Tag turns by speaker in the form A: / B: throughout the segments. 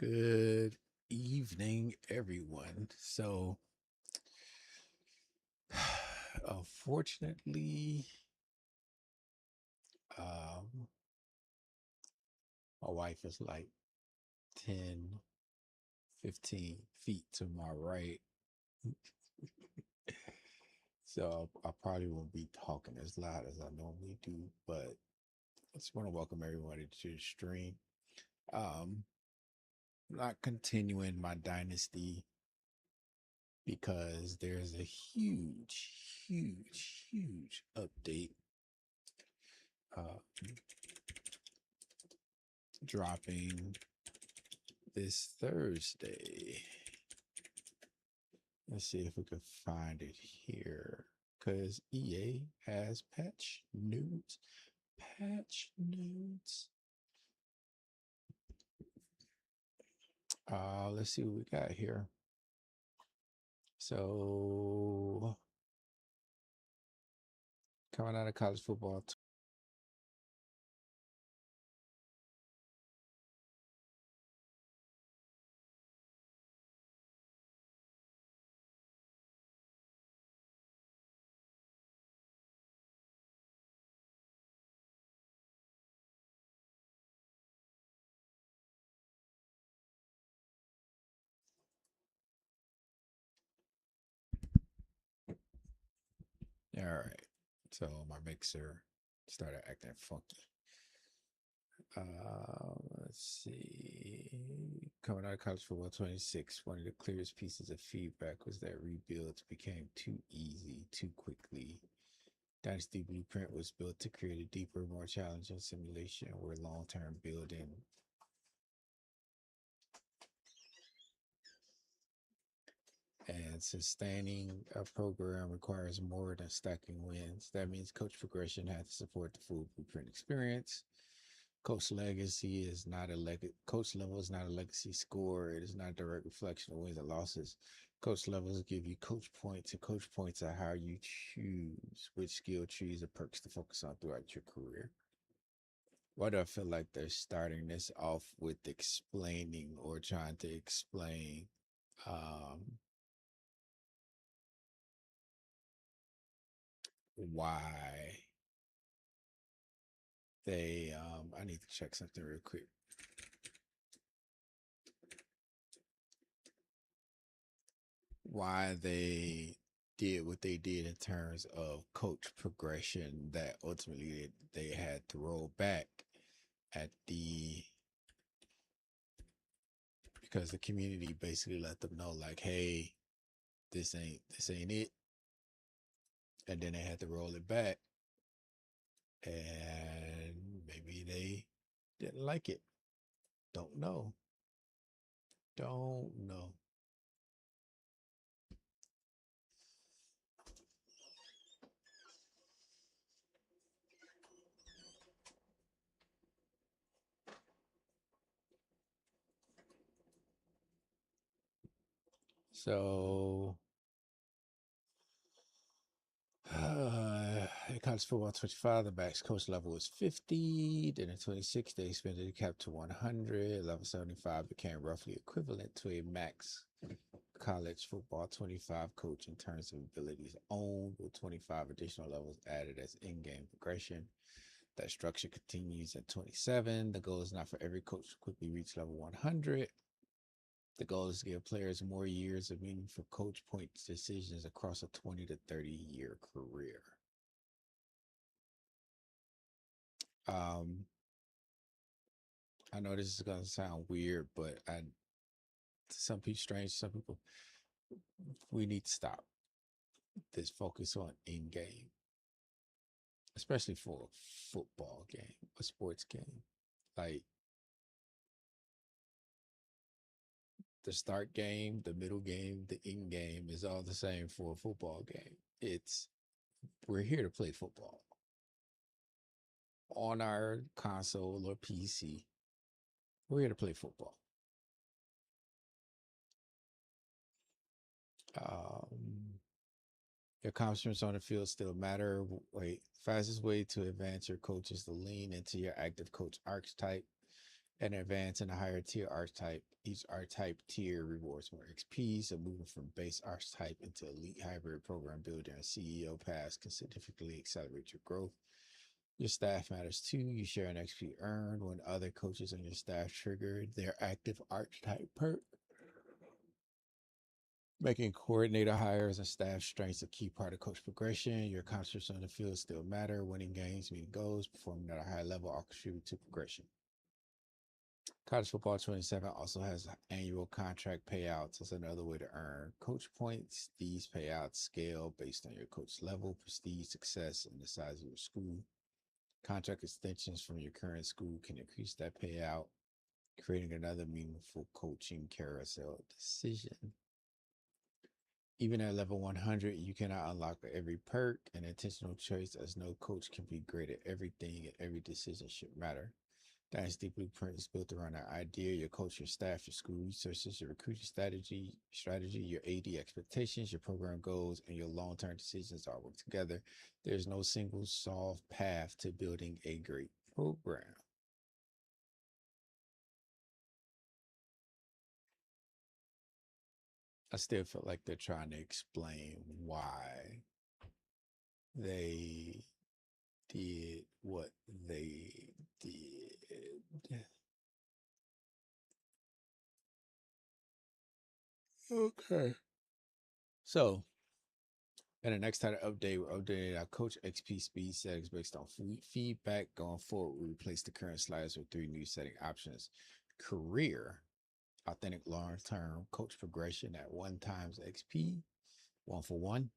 A: Good evening, everyone. So, unfortunately, um, my wife is like 10, 15 feet to my right. So I probably won't be talking as loud as I normally do, but I just want to welcome everybody to the stream. Um, not continuing my dynasty because there's a huge update uh, dropping this Thursday. Let's see if we can find it here. Because EA has patch notes. Patch notes. Let's see what we got here. So coming out of college football. All right. So my mixer started acting funky. Let's see. Coming out of college football 26, one of the clearest pieces of feedback was that rebuilds became too easy too quickly. Dynasty Blueprint was built to create a deeper, more challenging simulation where long term building and sustaining a program requires more than stacking wins. That means coach progression has to support the full blueprint experience. Coach legacy is not a coach level is not a legacy score. It is not a direct reflection of wins and losses. Coach levels give you coach points, and coach points are how you choose which skill trees or perks to focus on throughout your career. Why do I feel like they're starting this off with explaining or trying to explain um, why they, I need to check something real quick. Why they did what they did in terms of coach progression that ultimately they had to roll back at the because the community basically let them know like, hey, this ain't it, and then they had to roll it back, and maybe they didn't like it. Don't know. Don't know. So in college football 25, the max coach level was 50. Then in 26, they expanded the cap to 100. Level 75 became roughly equivalent to a max college football 25 coach in terms of abilities owned, with 25 additional levels added as in-game progression. That structure continues at 27. The goal is not for every coach to quickly reach level 100. The goal is to give players more years of meaningful coach points decisions across a 20 to 30-year career. Um, I know this is gonna sound weird, but some people strange, some people, we need to stop this focus on in game, especially for a football game, a sports game. Like the start game, the middle game, the end game is all the same for a football game. It's we're here to play football on our console or PC. We're here to play football. Um, your accomplishments on the field still matter. Wait, fastest way to advance your coach is to lean into your active coach archetype and advance in a higher tier archetype. Each archetype tier rewards more XP, so moving from base archetype into elite hybrid program builder and CEO paths can significantly accelerate your growth. Your staff matters too. You share an XP earned when other coaches on your staff trigger their active archetype perk. Making coordinator hires and staff strengths a key part of coach progression. Your accomplishments on the field still matter. Winning games, meeting goals, performing at a high level all contribute to progression. College Football 27 also has annual contract payouts as another way to earn coach points. These payouts scale based on your coach level, prestige, success, and the size of your school. Contract extensions from your current school can increase that payout, creating another meaningful coaching carousel decision. Even at level 100, you cannot unlock every perk. An intentional choice, as no coach can be great at everything, and every decision should matter. Dynasty Blueprint is built around an idea: your coach, your staff, your school resources, your recruiting strategy, your AD expectations, your program goals, and your long-term decisions all work together. There's no single solved path to building a great program. I still feel like they're trying to explain why they did what they did. Okay. So, in the next title update, we're updating our Coach XP speed settings based on feedback. Going forward, we replace the current slides with 3 new setting options: career, authentic long-term coach progression at 1 times XP, 1-for-1.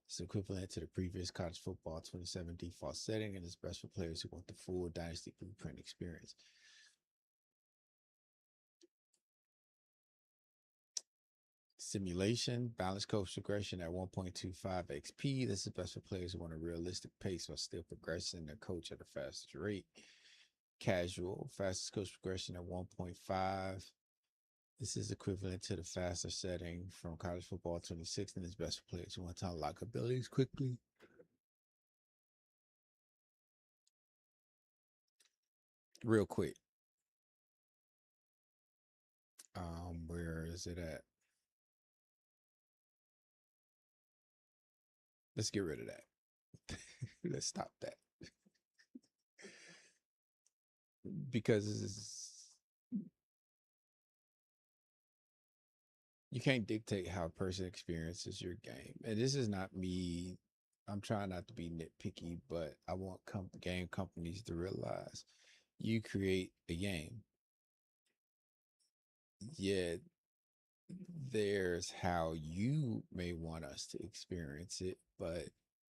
A: It's equivalent to the previous college football 27 default setting and is best for players who want the full Dynasty Blueprint experience. Simulation, balanced coach progression at 1.25 XP. This is best for players who want a realistic pace while still progressing their coach at a faster rate. Casual, fastest coach progression at 1.5. This is equivalent to the faster setting from college football 26 and is best for players who want to unlock abilities quickly. real quick. Where is it at? Let's get rid of that. Let's stop that because you can't dictate how a person experiences your game. And this is not me. I'm trying not to be nitpicky, but I want game companies to realize you create a game. Yeah, there's how you may want us to experience it, but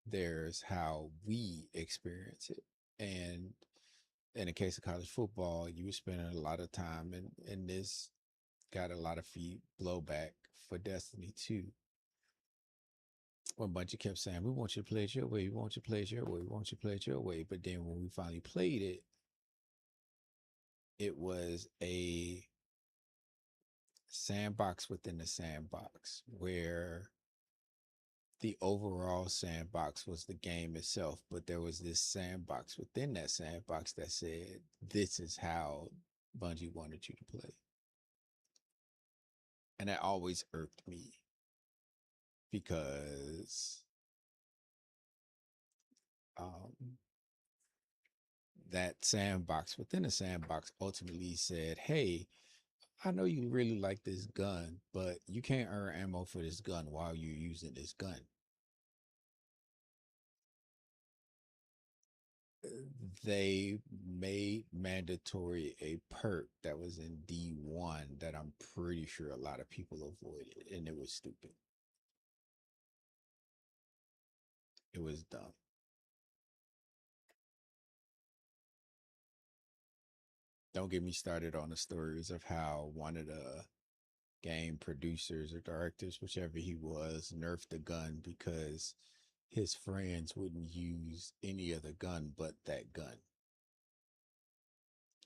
A: there's how we experience it. And in the case of college football, you were spending a lot of time, and this got a lot of feed blowback for Destiny 2. When Bungie kept saying, "We want you to play it your way, we want you to play it your way, we want you to play it your way." But then when we finally played it, it was a sandbox within the sandbox where the overall sandbox was the game itself, but there was this sandbox within that sandbox that said, "This is how Bungie wanted you to play." And that always irked me because um, that sandbox within the sandbox ultimately said, "Hey, I know you really like this gun, but you can't earn ammo for this gun while you're using this gun." They made mandatory a perk that was in D1 that I'm pretty sure a lot of people avoided, and it was stupid. It was dumb. Don't get me started on the stories of how one of the game producers or directors, whichever he was, nerfed the gun because his friends wouldn't use any other gun but that gun.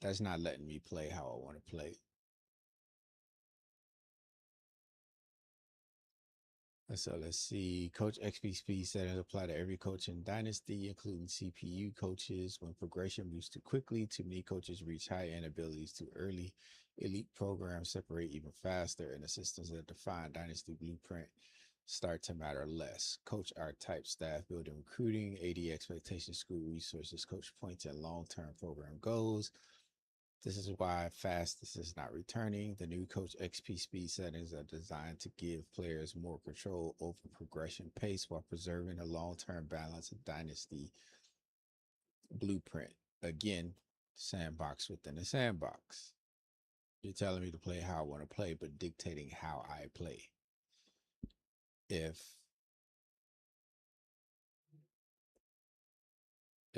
A: That's not letting me play how I want to play. So let's see. Coach XP speed settings apply to every coach in Dynasty, including CPU coaches. When progression moves too quickly, too many coaches reach high end abilities too early. Elite programs separate even faster, and the systems that define Dynasty blueprint start to matter less. Coach archetype, staff building, recruiting, AD expectations, school resources, coach points, and long term program goals. This is why fastest is not returning. The new Coach XP speed settings are designed to give players more control over progression pace while preserving a long-term balance of Dynasty blueprint. Again, sandbox within a sandbox. You're telling me to play how I want to play, but dictating how I play. If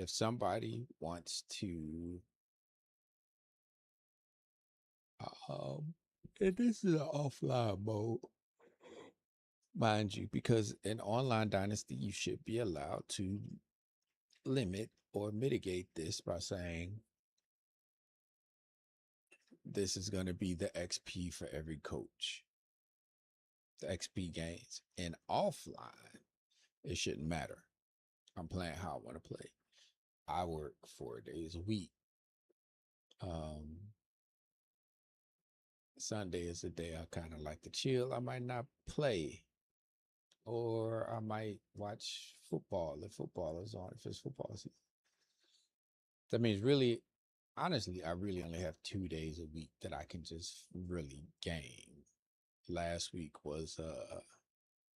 A: somebody wants to and this is an offline mode, mind you, because in online Dynasty, you should be allowed to limit or mitigate this by saying this is going to be the XP for every coach, the XP gains. And offline, it shouldn't matter. I'm playing how I want to play. I work 4 days a week. Um, Sunday is the day I kind of like to chill. I might not play, or I might watch football if football is on, if it's football season. That means really, honestly, I really only have 2 days a week that I can just really game. Last week was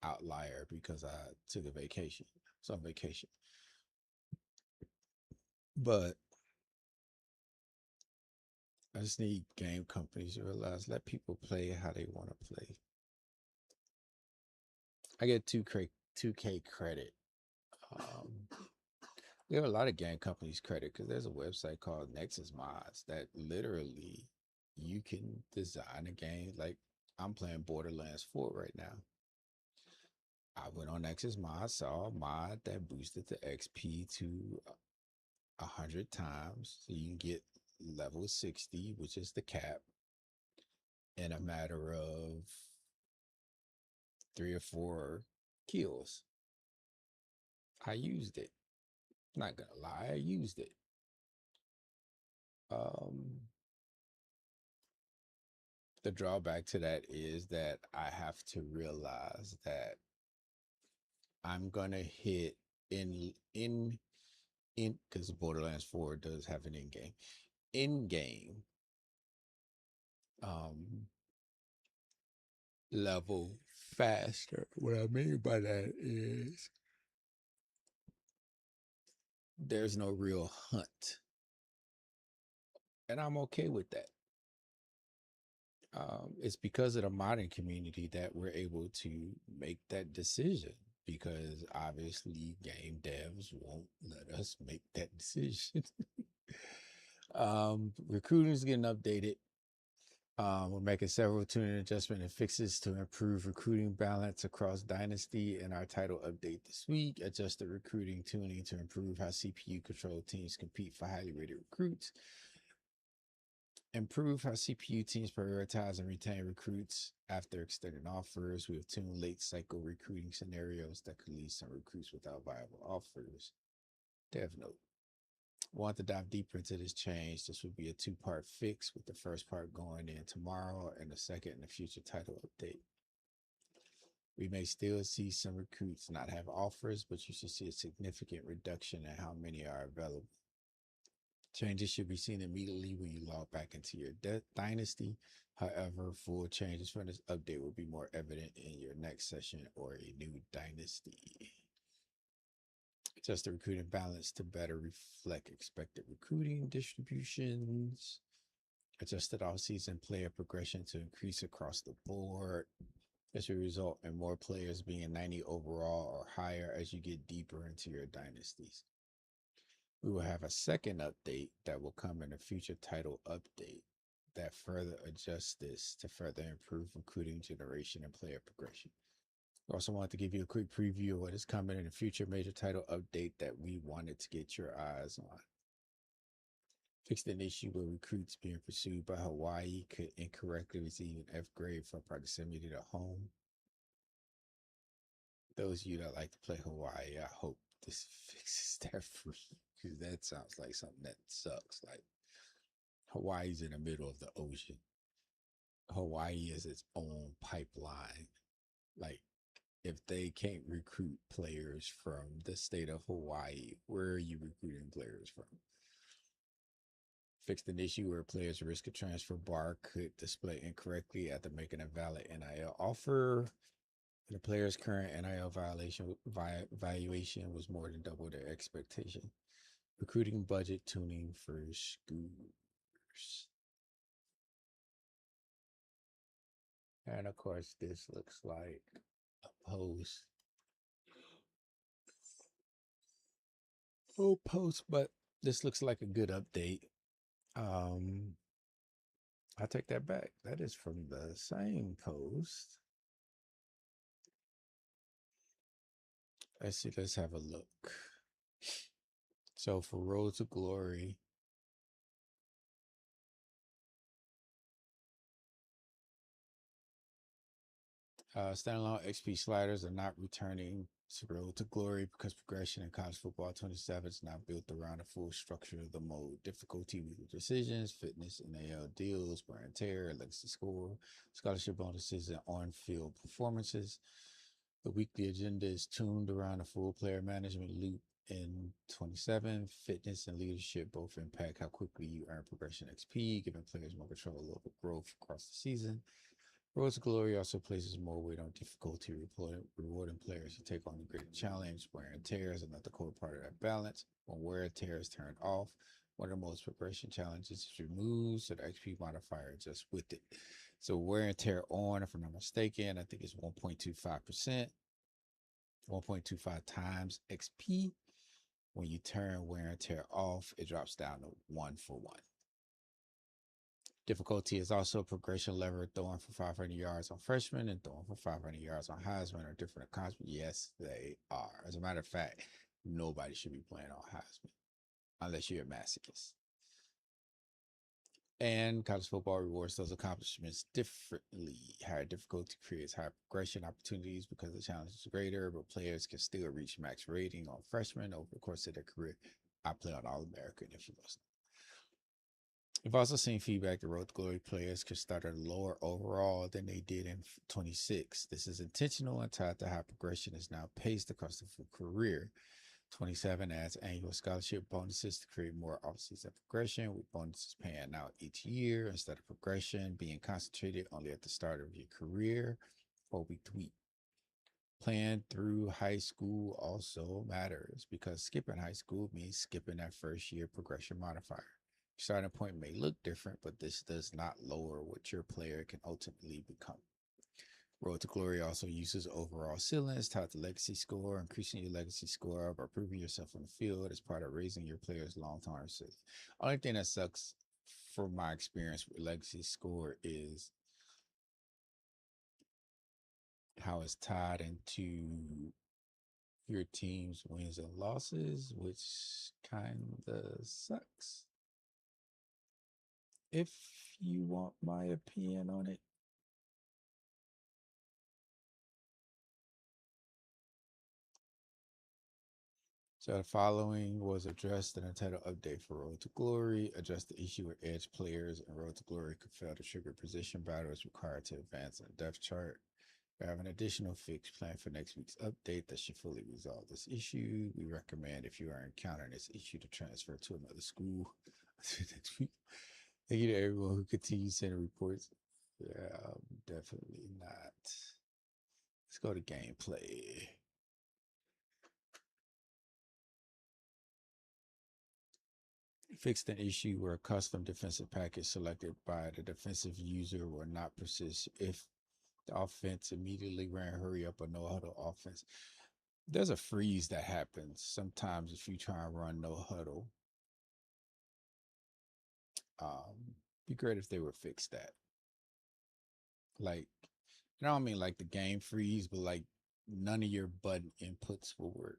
A: outlier because I took a vacation. So on vacation. But I just need game companies to realize let people play how they want to play. I get 2K credit. Um, we have a lot of game companies credit because there's a website called Nexus Mods that literally you can design a game. Like I'm playing Borderlands 4 right now. I went on Nexus Mods, saw a mod that boosted the XP to 100 times, so you can get level 60, which is the cap, in a matter of 3 or 4 kills. I used it. Not gonna lie, I used it. Um, the drawback to that is that I have to realize that I'm gonna hit in because Borderlands 4 does have an in game um level faster. What I mean by that is there's no real hunt, and I'm okay with that. It's because of the modding community that we're able to make that decision, because obviously game devs won't let us make that decision. Recruiting is getting updated. We're making several tuning adjustment and fixes to improve recruiting balance across Dynasty in our title update this week. Adjust the recruiting tuning to improve how CPU controlled teams compete for highly rated recruits. Improve how CPU teams prioritize and retain recruits after extended offers. We have tuned late cycle recruiting scenarios that could leave some recruits without viable offers. Dev note. Want to dive deeper into this change. This would be a two-part fix, with the first part going in tomorrow and the second in the future title update. We may still see some recruits not have offers, but you should see a significant reduction in how many are available. Changes should be seen immediately when you log back into your Dynasty. However, full changes from this update will be more evident in your next session or a new Dynasty. Adjust the recruiting balance to better reflect expected recruiting distributions. Adjusted off-season player progression to increase across the board. This will result in more players being 90 overall or higher as you get deeper into your dynasties. We will have a second update that will come in a future title update that further adjusts this to further improve recruiting generation and player progression. We also want to give you a quick preview of what is coming in a future major title update that we wanted to get your eyes on. Fixed an issue where recruits being pursued by Hawaii could incorrectly receive an F grade for proximity to home. Those of you that like to play Hawaii, I hope this fixes that for you, because that sounds like something that sucks. Like, Hawaii's in the middle of the ocean. Hawaii is its own pipeline. Like, if they can't recruit players from the state of Hawaii, where are you recruiting players from? Fixed an issue where players' risk of transfer bar could display incorrectly after making a valid NIL offer. The player's current NIL valuation was more than double their expectation. Recruiting budget tuning for schools. And of course, this looks like a post. Oh, post, but this looks like a good update. I take that back. That is from the same post. Let's see, let's have a look. So for Road to Glory, standalone XP sliders are not returning to Road to Glory because progression in college football 27 is now built around the full structure of the mode. Difficulty with decisions, fitness, NAL deals, wear and tear, legacy score, scholarship bonuses, and on-field performances. The weekly agenda is tuned around a full player management loop in 27. Fitness and leadership both impact how quickly you earn progression XP, giving players more control over growth across the season. Road to Glory also places more weight on difficulty, rewarding players who take on the greater challenge. Wear and tear is another core part of that balance. When wear and tear is turned off, one of the most progression challenges is removed, so the XP modifier adjusts with it. So wear and tear on, if I'm not mistaken, I think it's 1.25%, 1.25 times XP. When you turn wear and tear off, it drops down to 1 for 1. Difficulty is also a progression lever. Throwing for 500 yards on freshmen and throwing for 500 yards on Heisman are different accomplishments. Yes, they are. As a matter of fact, nobody should be playing on Heisman unless you're a masochist. And college football rewards those accomplishments differently. Higher difficulty creates higher progression opportunities because the challenge is greater, but players can still reach max rating on freshmen over the course of their career. I play on All American if you listen. We've also seen feedback that Road to Glory players could start at lower overall than they did in 26. This is intentional and tied to how progression is now paced across the full career. 27 adds annual scholarship bonuses to create more off-season progression, with bonuses paying out each year instead of progression being concentrated only at the start of your career or week to week. Playing through high school also matters because skipping high school means skipping that first year progression modifier. Your starting point may look different, but this does not lower what your player can ultimately become. Road to Glory also uses overall ceilings tied to legacy score, increasing your legacy score by proving yourself on the field as part of raising your player's long-term ceiling. Only thing that sucks from my experience with legacy score is how it's tied into your team's wins and losses, which kind of sucks. If you want my opinion on it, so the following was addressed in a title update for Road to Glory, addressed the issue where edge players in Road to Glory could fail to trigger position battles required to advance in the depth chart. We have an additional fix planned for next week's update that should fully resolve this issue. We recommend if you are encountering this issue to transfer to another school next week. Thank you to everyone who continues sending reports. Yeah, definitely not. Let's go to gameplay. Fixed an issue where a custom defensive package selected by the defensive user will not persist if the offense immediately ran hurry up or no huddle offense. There's a freeze that happens sometimes if you try and run no huddle. Be great if they would fix that. Like, I don't mean like the game freeze, but like none of your button inputs will work.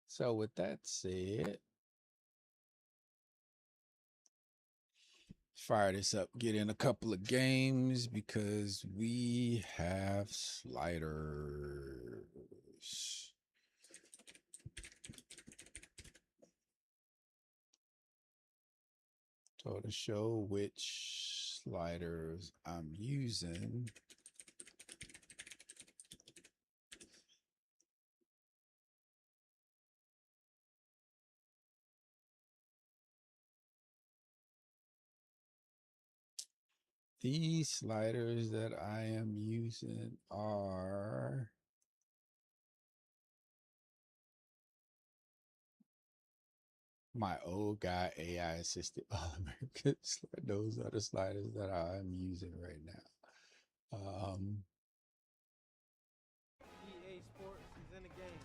A: So with that said, fire this up, get in a couple of games because we have sliders. So to show which sliders I'm using, these sliders that I am using are my old guy AI assisted All-American. Those are the sliders that I'm using right now.
B: EA Sports is in the game.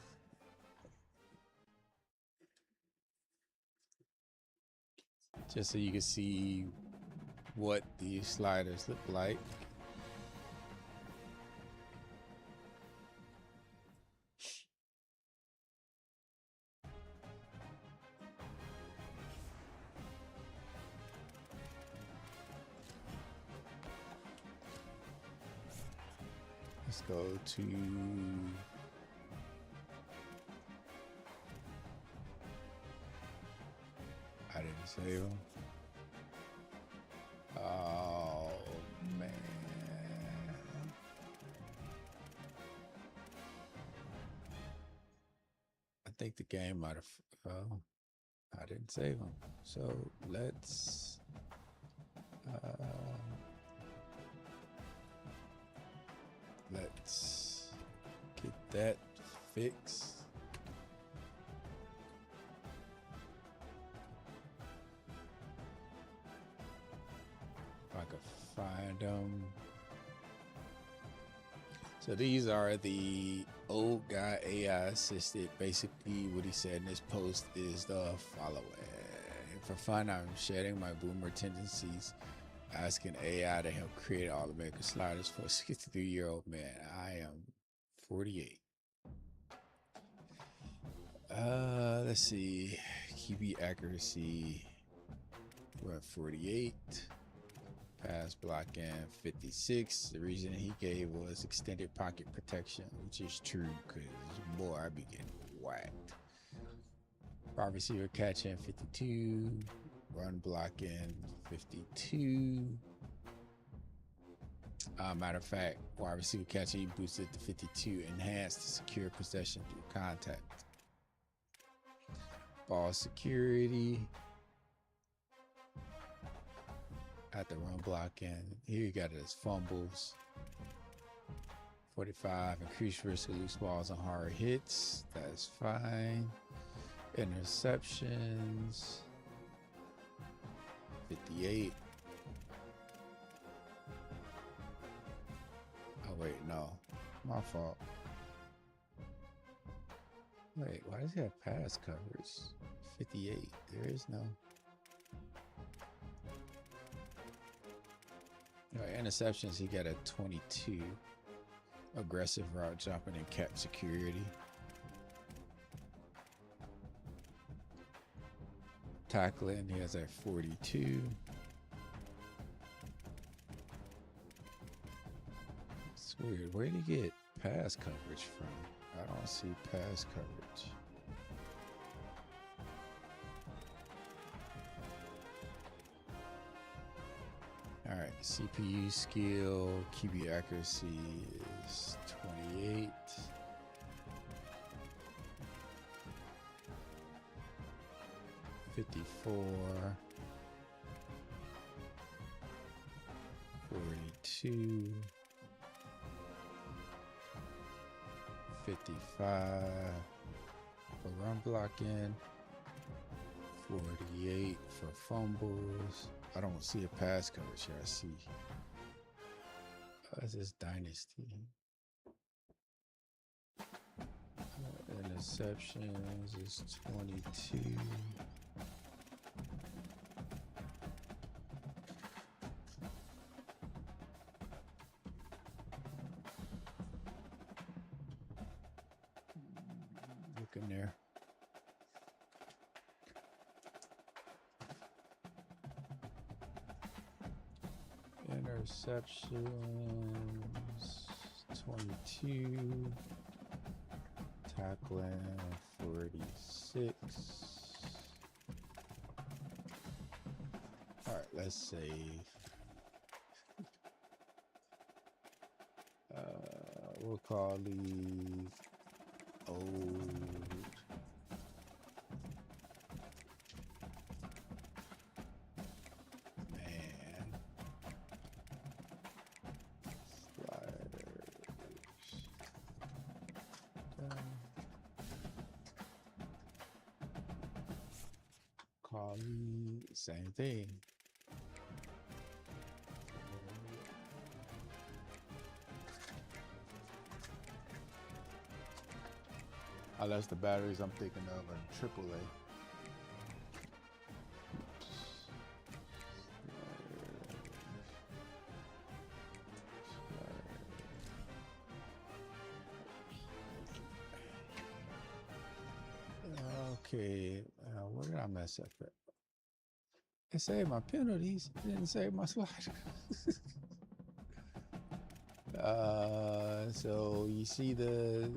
A: Just so you can see what these sliders look like. Let's go to I didn't save them. Oh man. I think the game might have I didn't save them. So let's get that fixed. If I could find them. So these are the old guy AI assisted. Basically what he said in this post is the following. For fun, I'm shedding my boomer tendencies, asking AI to help create All-American sliders for a 63-year-old man. I am 48. Let's see. QB accuracy. We're at 48. Pass blocking 56. The reason he gave was extended pocket protection, which is true because boy, I be getting whacked. Wide receiver catching 52. Run blocking 52. Matter of fact, wide receiver catching boosted to 52. Enhanced to secure possession through contact. Ball security. At the run blocking. Here you got it as fumbles. 45. Increased risk of loose balls and hard hits. That's fine. Interceptions. 58. Oh, wait, no. My fault. Wait, why does he have pass coverage? 58. There is no. Interceptions, he got a 22. Aggressive route jumping and catch security. Tackling, he has a 42. It's weird. Where did he get pass coverage from? I don't see pass coverage. All right, CPU skill, QB accuracy is 28. $54. 42. 55 for run blocking. 48 for fumbles. I don't see a pass coverage here. I see. This is Dynasty. Interceptions is 22. Look in there. Interceptions 22. Tackling 46. All right, let's save. We'll call these old. Same thing. Unless the batteries I'm thinking of are AAA. Okay, where did I mess up at? It saved my penalties. It didn't save my slider. So you see the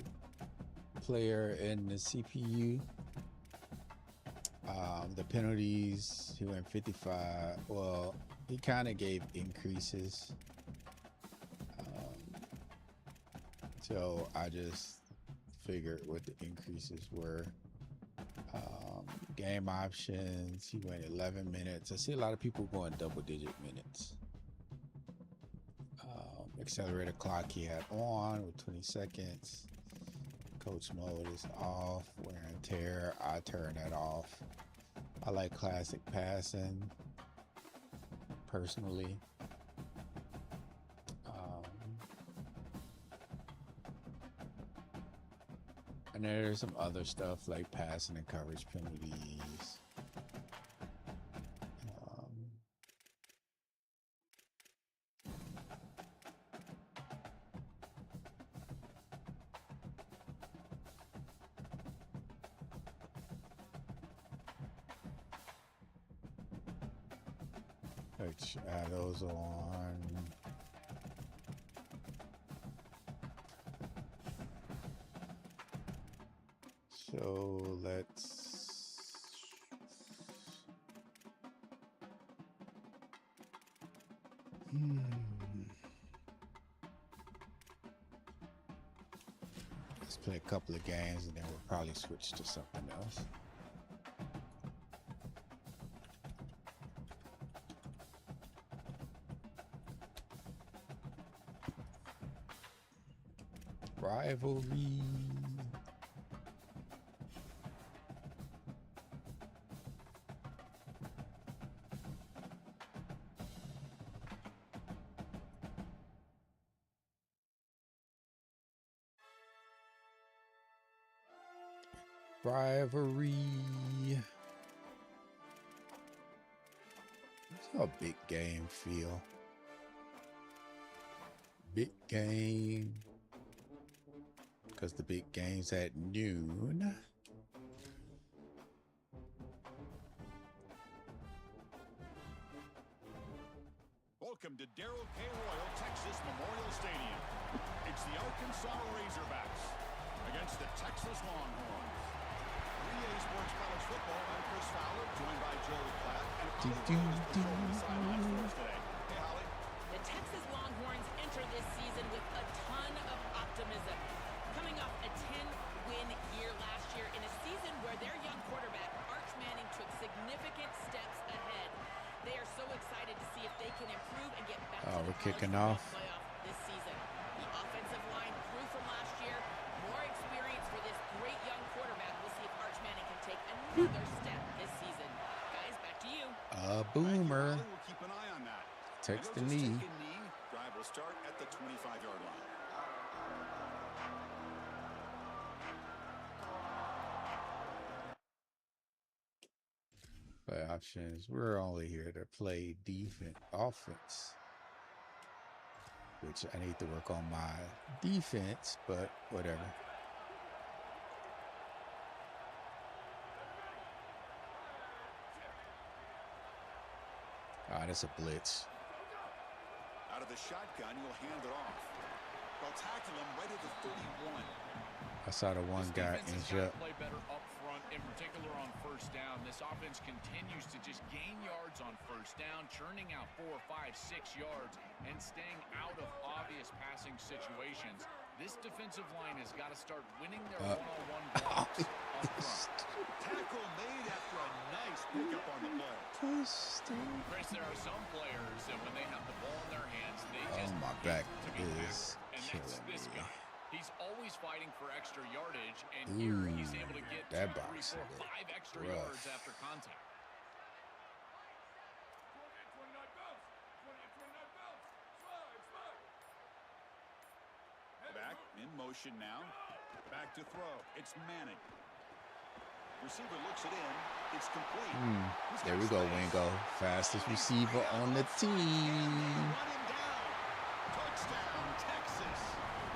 A: player in the CPU. The penalties, he went 55. Well, he kind of gave increases. So I just figured what the increases were. Game options, he went 11 minutes. I see a lot of people going double-digit minutes. Accelerator clock he had on with 20 seconds. Coach mode is off. Wear and tear, I turn that off. I like classic passing, personally. And there's some other stuff like passing and coverage penalties. Let's add those on. So let's Hmm. Let's play a couple of games and then we'll probably switch to something else. Rivalry. Rivalry. How a big game feel? Big game. Because the big game's at noon.
C: Welcome to Darrell K. Royal, Texas Memorial Stadium. It's the Arkansas Razorbacks against the Texas Longhorns. 3A Sports College Football, I'm Chris Fowler, joined by Joey Platt. And the sidelines for us today. Hey, Holly.
D: The Texas Longhorns enter this season with a ton of optimism. Coming off a 10-win year last year in a season where their young quarterback, Arch Manning, took significant steps ahead. They are so excited to see if they can improve and get back to the
A: we're kicking
D: college
A: off.
D: playoff this season. The offensive line grew from last year. More experience for this great young quarterback. We'll see if Arch Manning can take another step this season. Guys, back to you.
A: Boomer.
C: We'll keep an eye on that.
A: Takes the
C: And they'll just
A: knee.
C: take a knee. Drive will start at the 25-yard line.
A: Play options. We're only here to play defense, offense. Which I need to work on my defense, but whatever. That's a blitz.
C: Out of the shotgun, you'll hand it off. They'll tackle him right at the 31.
A: I saw the one guy injured.
E: Play better up front, in particular on first down. This offense continues to just gain yards on first down, churning out 4, 5, 6 yards, and staying out of obvious passing situations. This defensive line has got to start winning their one-on-one blocks up front.
C: Tackle made after a nice pickup on the play.
E: Chris, there are some players that when they have the ball in their hands, they just
A: My
E: need
A: back
E: to be
A: is
E: accurate. And that's
A: killing
E: this
A: me.
E: guy. He's always fighting for extra yardage, and here he's able to get
A: that
E: 2, 3,
A: box
E: 4,
A: looked
E: 5 extra
A: rough.
E: yards after contact.
C: Back in motion now. Back to throw. It's Manning. Receiver looks it in. It's complete. He's
A: There
C: got
A: we go,
C: space.
A: Wingo. Fastest receiver on the
C: Run
A: team.
C: him down. Touchdown, Texas.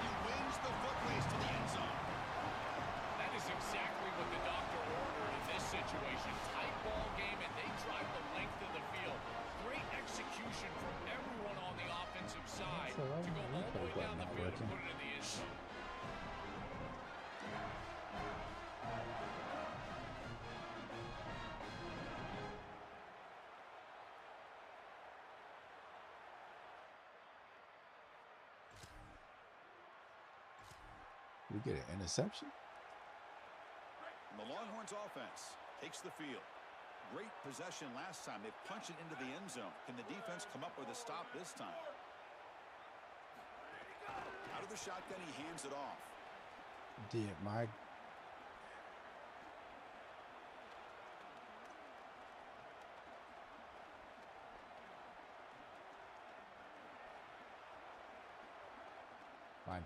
C: He wins the foot race to the end zone.
E: That is exactly what the doctor ordered in this situation. Tight ball game, and they drive the length of the field. Great execution from everyone on the offensive side to go all the way down the field and put it in the end zone.
A: We get an interception.
C: And the Longhorns offense takes the field. Great possession last time. They punch it into the end zone. Can the defense come up with a stop this time? Out of the shotgun, he hands it off.
A: Did my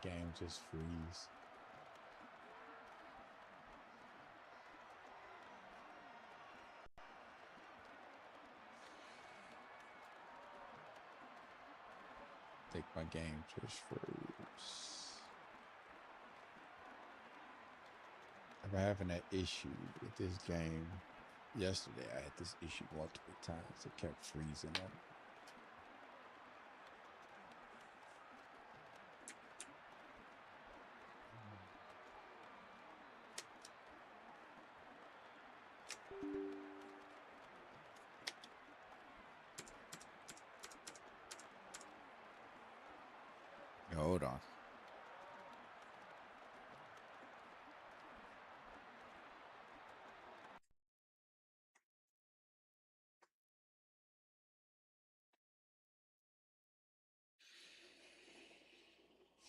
A: game just freeze? Think my game just froze. I'm having that issue with this game. Yesterday, I had this issue multiple times. It kept freezing up.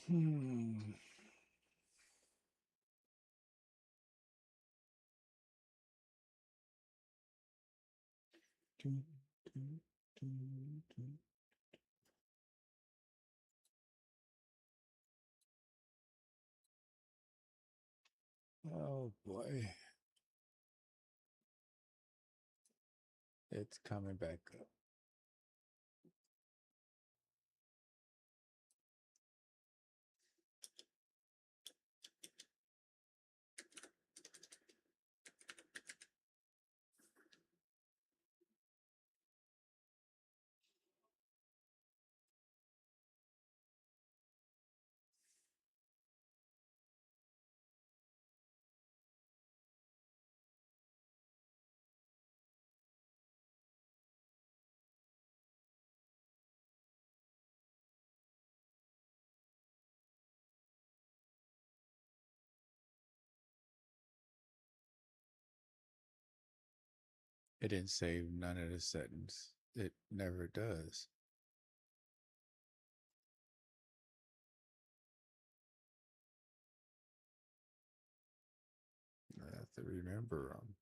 A: Hmm. Dun, dun, dun, dun. Oh boy. It's coming back up. It didn't save none of the settings. It never does. I have to remember them.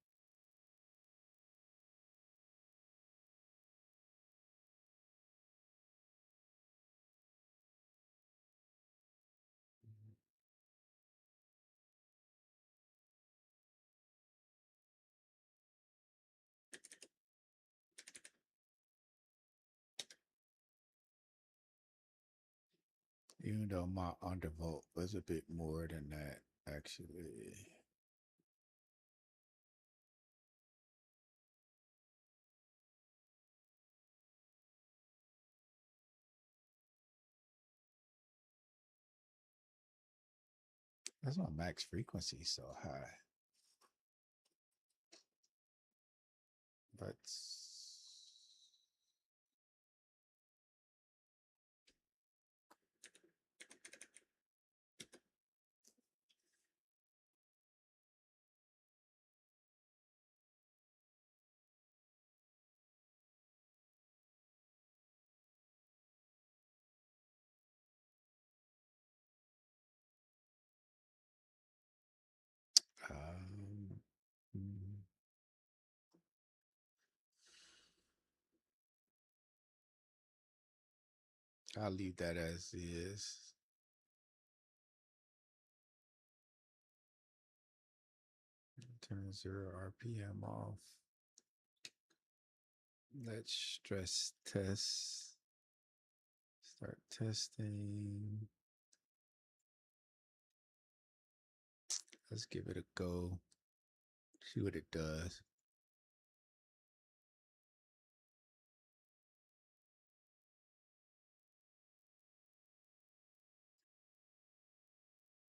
A: Even though my undervolt was a bit more than that, actually. That's my max frequency so high. But um, mm, I'll leave that as is. Turn 0 RPM off. Let's stress test. Start testing. Let's give it a go. See what it does.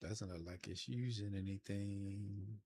A: Doesn't look like it's using anything.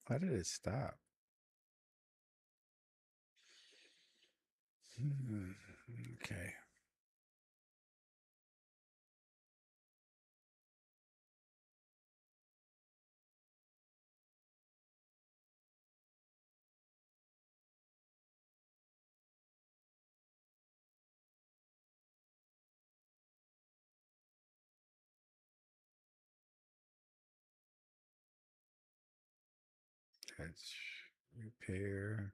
A: Why did it stop? Okay. Let's repair.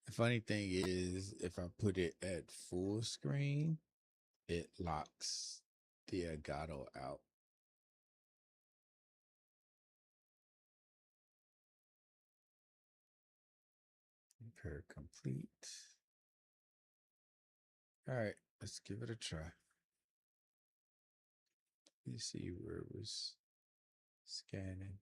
A: The funny thing is, if I put it at full screen, it locks the Elgato out. Repair complete. All right, let's give it a try. Let's see where it was scanning.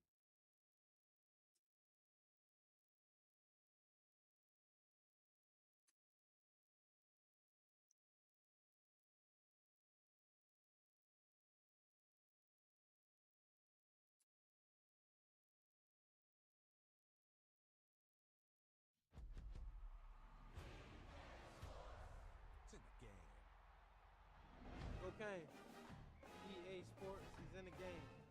B: Okay. EA Sports is in the game.